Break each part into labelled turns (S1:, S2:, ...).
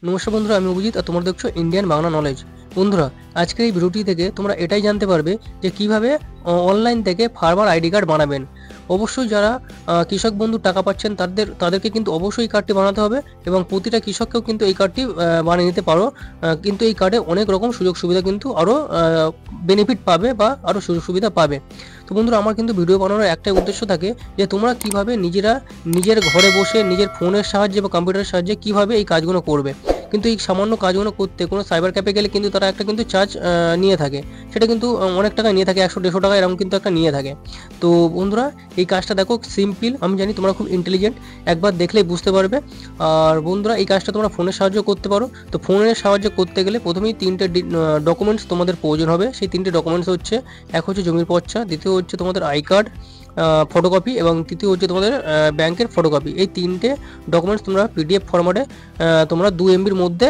S1: নমস্কার বন্ধুরা, আমি অভিজিৎ আর তোমরা দেখছো ইন্ডিয়ান বাংলা নলেজ। বন্ধুরা, আজকের এই ভিডিওটি থেকে তোমরা এটাই জানতে পারবে যে কিভাবে অনলাইন থেকে ফার্মার আইডি কার্ড বানাবেন। অবশ্যই যারা কৃষক বন্ধু টাকা পাচ্ছেন তাদেরকে কিন্তু অবশ্যই এই কার্ডটি বানাতে হবে এবং প্রতিটা কৃষককেও কিন্তু এই কার্ডটি বানিয়ে নিতে পারো। কিন্তু এই কার্ডে অনেক রকম সুযোগ সুবিধা কিন্তু আরও বেনিফিট পাবে বা আরও সুযোগ সুবিধা পাবে। তো বন্ধুরা, আমার কিন্তু ভিডিও বানানোর একটাই উদ্দেশ্য থাকে যে তোমরা কিভাবে নিজের ঘরে বসে নিজের ফোনের সাহায্যে বা কম্পিউটারের সাহায্যে কিভাবে এই কাজগুলো করবে। কিন্তু এই সামান্য কাজগুলো করতে কোনো সাইবার ক্যাফে গেলে কিন্তু তারা একটা কিন্তু চার্জ নিয়ে থাকে। সেটা কিন্তু অনেক টাকা নিয়ে থাকে, 100-150 টাকা এরকম কিন্তু একটা নিয়ে থাকে। তো বন্ধুরা, এই কাজটা দেখো সিম্পল, আমি জানি তোমরা খুব ইন্টেলিজেন্ট, একবার দেখলেই বুঝতে পারবে। আর বন্ধুরা, এই কাজটা তোমরা ফোনের সাহায্যে করতে পারো। তো ফোনের সাহায্যে করতে গেলে প্রথমেই 3টে ডকুমেন্টস তোমাদের প্রয়োজন হবে। সেই 3টে ডকুমেন্টস হচ্ছে, এক হচ্ছে জমির পর্চা, দ্বিতীয় হচ্ছে তোমাদের আই কার্ড ফটোকপি এবং তৃতীয় হচ্ছে তোমাদের ব্যাংকের ফটোকপি। এই 3টে ডকুমেন্টস তোমরা পিডিএফ ফরম্যাটে তোমরা 2 MBর মধ্যে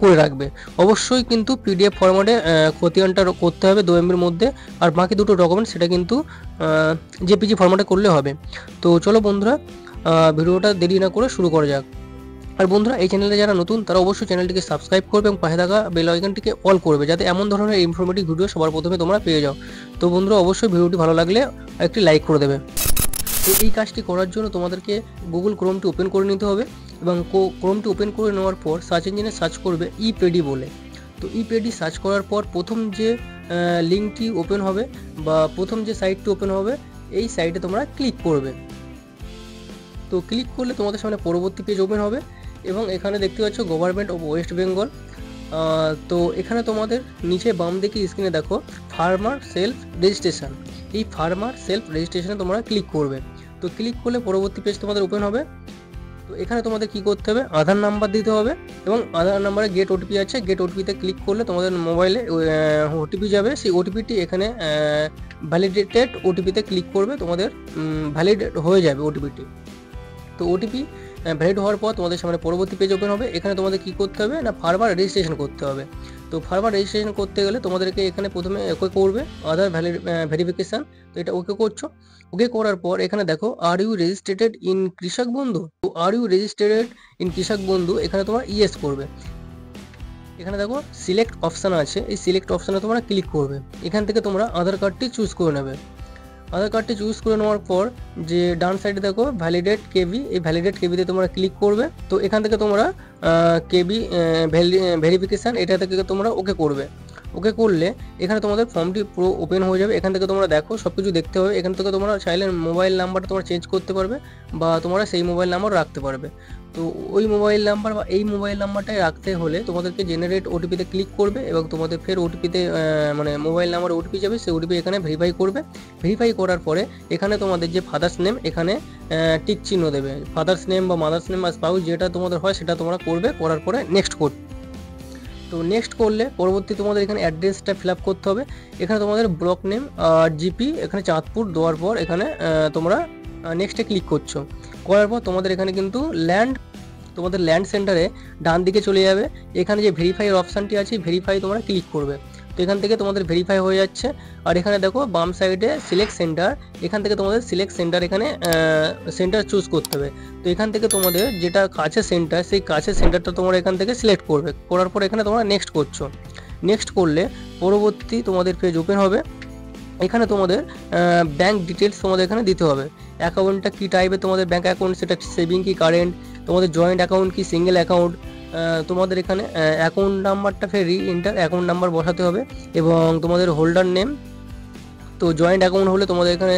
S1: করে রাখবে। অবশ্যই কিন্তু পিডিএফ ফরম্যাটে খতিয়ানটা করতে হবে 2 MBর মধ্যে। আর বাকি দুটো ডকুমেন্ট সেটা কিন্তু জেপিজি ফরম্যাটে করলে হবে। তো চলো বন্ধুরা, ভিডিওটা দেরি না করে শুরু করা যাক। আর বন্ধুরা, এই চ্যানেলে যারা নতুন তারা অবশ্যই চ্যানেলটিকে সাবস্ক্রাইব করবে এবং পাশে থাকা বেল আইকনটিকে অল করবে, যাতে এমন ধরনের ইনফরমেটিভ ভিডিও সবার প্রথমে তোমরা পেয়ে যাও। তো বন্ধুরা, অবশ্যই ভিডিওটি ভালো লাগলে একটি লাইক করে দেবে। তো এই কাজটি করার জন্য তোমাদেরকে গুগল ক্রোমটি ওপেন করে নিতে হবে এবং ক্রোমটি ওপেন করে নেওয়ার পর সার্চ ইঞ্জিনে সার্চ করবে ইপেডি বলে। তো ইপেডি সার্চ করার পর প্রথম যে লিঙ্কটি ওপেন হবে বা প্রথম যে সাইটটি ওপেন হবে, এই সাইটে তোমরা ক্লিক করবে। তো ক্লিক করলে তোমাদের সামনে পরবর্তী পেজ ওপেন হবে এবং এখানে দেখতে পাচ্ছ গভর্নমেন্ট অফ ওয়েস্ট বেঙ্গল। তো এখানে তোমাদের নিচে বাম দিকে স্ক্রিনে দেখো ফার্মার সেলফ রেজিস্ট্রেশন। এই ফার্মার সেলফ রেজিস্ট্রেশনে তোমরা ক্লিক করবে। তো ক্লিক করলে পরবর্তী পেজ তোমাদের ওপেন হবে। তো এখানে তোমাদের কি করতে হবে, আধার নাম্বার দিতে হবে এবং আধার নাম্বারে গেট ওটিপি আছে, গেট ওটিপিতে ক্লিক করলে তোমাদের মোবাইলে ওটিপি যাবে। সেই ওটিপিটি এখানে ভ্যালিডেটেড ওটিপিতে ক্লিক করবে, তোমাদের ভ্যালিড হয়ে যাবে ওটিপিটি। তো ওটিপি ভ্যালিড হওয়ার পর তোমাদের সামনে পরবর্তী পেজ ওপেন হবে। এখানে তোমাদের কি করতে হবে না, ফার্মার রেজিস্ট্রেশন করতে হবে। তো ফার্মার রেজিস্ট্রেশন করতে গেলে তোমাদেরকে এখানে প্রথমে ওকে করবে আধার ভেরিফিকেশান। তো এটা ওকে করছো। ওকে করার পর এখানে দেখো আর ইউ রেজিস্ট্রেটেড ইন কৃষক বন্ধু। তো আর ইউ রেজিস্ট্রেটেড ইন কৃষক বন্ধু, এখানে তোমরা ইয়েস করবে। এখানে দেখো সিলেক্ট অপশান আছে, এই সিলেক্ট অপশানে তোমরা ক্লিক করবে। এখান থেকে তোমরা আধার কার্ডটি চুজ করে নেবে। আধার কার্ডটি চুজ করে নেওয়ার পর যে ডান সাইডে দেখো ভ্যালিডেট কেবি, এই ভ্যালিডেট কেবিতে তোমরা ক্লিক করবে। তো এখান থেকে তোমরা কেবি ভেরিফিকেশান এটা থেকে তোমরা ওকে করবে। ওকে করলে এখানে তোমাদের ফর্মটি পুরো ওপেন হয়ে যাবে। এখান থেকে তোমরা দেখো সব কিছু দেখতে হবে। এখান থেকে তোমরা চাইলে মোবাইল নাম্বারটা তোমরা চেঞ্জ করতে পারবে বা তোমরা সেই মোবাইল নাম্বার রাখতে পারবে। তো ওই মোবাইল নাম্বার বা এই মোবাইল নাম্বারটাই রাখতে হলে তোমাদেরকে জেনারেট ওটিপিতে ক্লিক করবে এবং তোমাদের ফের ওটিপিতে মানে মোবাইল নাম্বার ওটিপি যাবে, সেই ওটিপি এখানে ভেরিফাই করবে। ভেরিফাই করার পরে এখানে তোমাদের যে ফাদার্স নেম এখানে টিক চিহ্ন দেবে। ফাদার্স নেম বা মাদার্স নেম বা স্পাউস যেটা তোমাদের হয় সেটা তোমরা করবে। করার পরে নেক্সট করবে। তো নেক্সট করলে পরবর্তী তোমাদের এখানে অ্যাড্রেসটা ফিল আপ করতে হবে। এখানে তোমাদের ব্লক নেম আর জিপি এখানে চাঁদপুর দেওয়ার পর এখানে তোমরা নেক্সটে ক্লিক করছো। করার পর তোমাদের এখানে কিন্তু তোমাদের ল্যান্ড সেন্টারে ডান দিকে চলে যাবে। এখানে যে ভেরিফাইয়ের অপশানটি আছে, ভেরিফাই তোমরা ক্লিক করবে। তো এখান থেকে তোমাদের ভেরিফাই হয়ে যাচ্ছে। আর এখানে দেখো বাম সাইডে সিলেক্ট সেন্টার, এখান থেকে তোমাদের সিলেক্ট সেন্টার এখানে সেন্টার চুজ করতে হবে। তো এখান থেকে তোমাদের যেটা কাছে সেন্টার, সেই কাছের সেন্টারটা তোমরা এখান থেকে সিলেক্ট করবে। করার পর এখানে তোমরা নেক্সট করছো। নেক্সট করলে পরবর্তী তোমাদের পেজ ওপেন হবে। এখানে তোমাদের ব্যাঙ্ক ডিটেলস তোমাদের এখানে দিতে হবে। অ্যাকাউন্টটা কী টাইপের তোমাদের ব্যাঙ্ক অ্যাকাউন্ট, সেটা সেভিং কি কারেন্ট, তোমাদের জয়েন্ট অ্যাকাউন্ট কি সিঙ্গেল অ্যাকাউন্ট, তোমাদের এখানে অ্যাকাউন্ট নাম্বারটা ফের ইন্টার অ্যাকাউন্ট নাম্বার বসাতে হবে এবং তোমাদের হোল্ডার নেম। তো জয়েন্ট অ্যাকাউন্ট হলে তোমাদের এখানে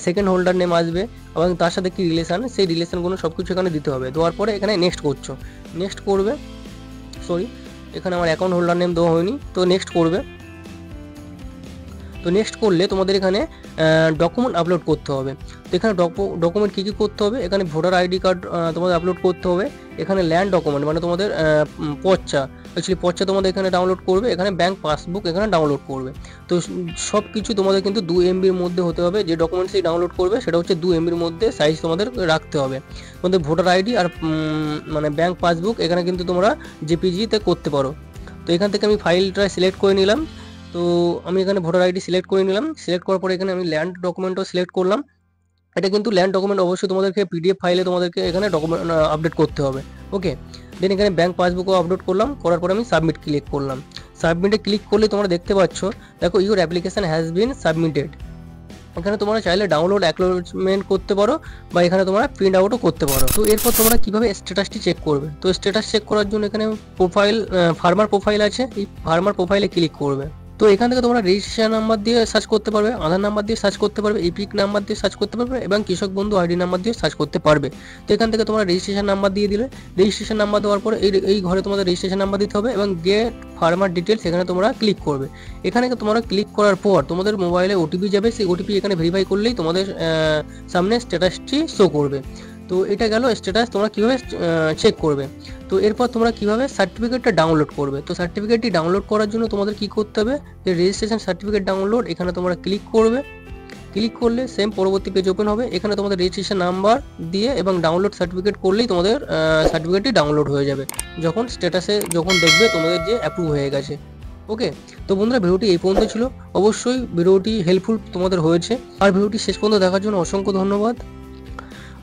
S1: সেকেন্ড হোল্ডার নেম আসবে এবং তার সাথে কি রিলেশান, সেই রিলেশানগুলো সব কিছু এখানে দিতে হবে। দেওয়ার পরে এখানে নেক্সট করছো। নেক্সট করবে, সরি এখানে আমার অ্যাকাউন্ট হোল্ডার নেম দেওয়া হয়নি, তো নেক্সট করবে। তো নেক্সট করলে তোমাদের এখানে ডকুমেন্ট আপলোড করতে হবে। তো এখানে ডকুমেন্ট কী কী করতে হবে, এখানে ভোটার আইডি কার্ড তোমাদের আপলোড করতে হবে। এখানে ল্যান্ড ডকুমেন্ট মানে তোমাদের পর্চা, অ্যাকচুয়ালি পর্চা তোমাদের এখানে ডাউনলোড করবে। এখানে ব্যাঙ্ক পাসবুক এখানে ডাউনলোড করবে। তো সব কিছু তোমাদের কিন্তু 2 MBর মধ্যে হতে হবে। যে ডকুমেন্টসই ডাউনলোড করবে সেটা হচ্ছে 2 MBর মধ্যে সাইজ তোমাদের রাখতে হবে। তোমাদের ভোটার আইডি আর মানে ব্যাঙ্ক পাসবুক এখানে কিন্তু তোমরা জেপিজিতে করতে পারো। তো এখান থেকে আমি ফাইলটা সিলেক্ট করে নিলাম। তো আমি এখানে ভোটার আইডি সিলেক্ট করে নিলাম। সিলেক্ট করার পরে এখানে আমি ল্যান্ড ডকুমেন্টও সিলেক্ট করলাম। এটা কিন্তু ল্যান্ড ডকুমেন্ট অবশ্যই তোমাদেরকে পিডিএফ ফাইলে তোমাদেরকে এখানে ডকুমেন্ট আপডেট করতে হবে। ওকে, দেন এখানে ব্যাংক পাসবুকও আপলোড করলাম, করার পরে আমি সাবমিট ক্লিক করলাম। সাবমিটে ক্লিক করলে তোমরা দেখতে পাচ্ছ, দেখো your application has been submitted. এখানে তোমরা চাইলে ডাউনলোড অ্যাকনোলেজমেন্ট করতে পারো বা এখানে তোমরা প্রিন্ট আউটও করতে পারো। তো এরপর তোমরা কিভাবে স্ট্যাটাসটি চেক করবে, তো স্ট্যাটাস চেক করার জন্য এখানে প্রোফাইল, ফার্মার প্রোফাইল আছে, এই ফার্মার প্রোফাইলে ক্লিক করবে। তো এখান থেকে তোমরা রেজিস্ট্রেশন নাম্বার দিয়ে সার্চ করতে পারবে, আধার নাম্বার দিয়ে সার্চ করতে পারবে, ইপিক নাম্বার দিয়ে সার্চ করতে পারবে এবং কৃষক বন্ধু আইডি নাম্বার দিয়ে সার্চ করতে পারবে। তো এখান থেকে তোমরা রেজিস্ট্রেশন নাম্বার দিয়ে দিলে, রেজিস্ট্রেশন নাম্বার দেওয়ার পরে এই ঘরে তোমাদের রেজিস্ট্রেশন নাম্বার দিতে হবে এবং গেট ফার্মার ডিটেলস এখানে তোমরা ক্লিক করবে। এখানে তোমরা ক্লিক করার পর তোমাদের মোবাইলে ওটিপি যাবে, সেই ওটিপি এখানে ভেরিফাই করলেই তোমাদের সামনে স্ট্যাটাসটি শো করবে। তো এটা গেল স্ট্যাটাস তোমরা কীভাবে চেক করবে। তো এরপর তোমরা কিভাবে সার্টিফিকেটটা ডাউনলোড করবে। তো সার্টিফিকেটটি ডাউনলোড করার জন্য তোমাদের কি করতে হবে, যে রেজিস্ট্রেশন সার্টিফিকেট ডাউনলোড, এখানে তোমরা ক্লিক করবে। ক্লিক করলে সেম পরবর্তী পেজ ওপেন হবে। এখানে তোমাদের রেজিস্ট্রেশন নাম্বার দিয়ে এবং ডাউনলোড সার্টিফিকেট করলেই তোমাদের সার্টিফিকেটটি ডাউনলোড হয়ে যাবে, যখন স্ট্যাটাসে যখন দেখবে তোমাদের যে অ্যাপ্রুভ হয়ে গেছে। ওকে, তো বন্ধুরা ভিডিওটি এই পর্যন্ত ছিল। অবশ্যই ভিডিওটি হেল্পফুল তোমাদের হয়েছে, আর ভিডিওটি শেষ পর্যন্ত দেখার জন্য অসংখ্য ধন্যবাদ।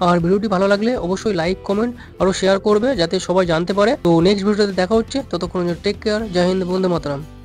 S1: আর ভিডিওটি ভালো লাগলে অবশ্যই লাইক, কমেন্ট আরও শেয়ার করবে যাতে সবাই জানতে পারে। তো নেক্সট ভিডিওতে দেখা হচ্ছে, ততক্ষণ টেক কেয়ার, জয় হিন্দ, বন্দে মাতরম।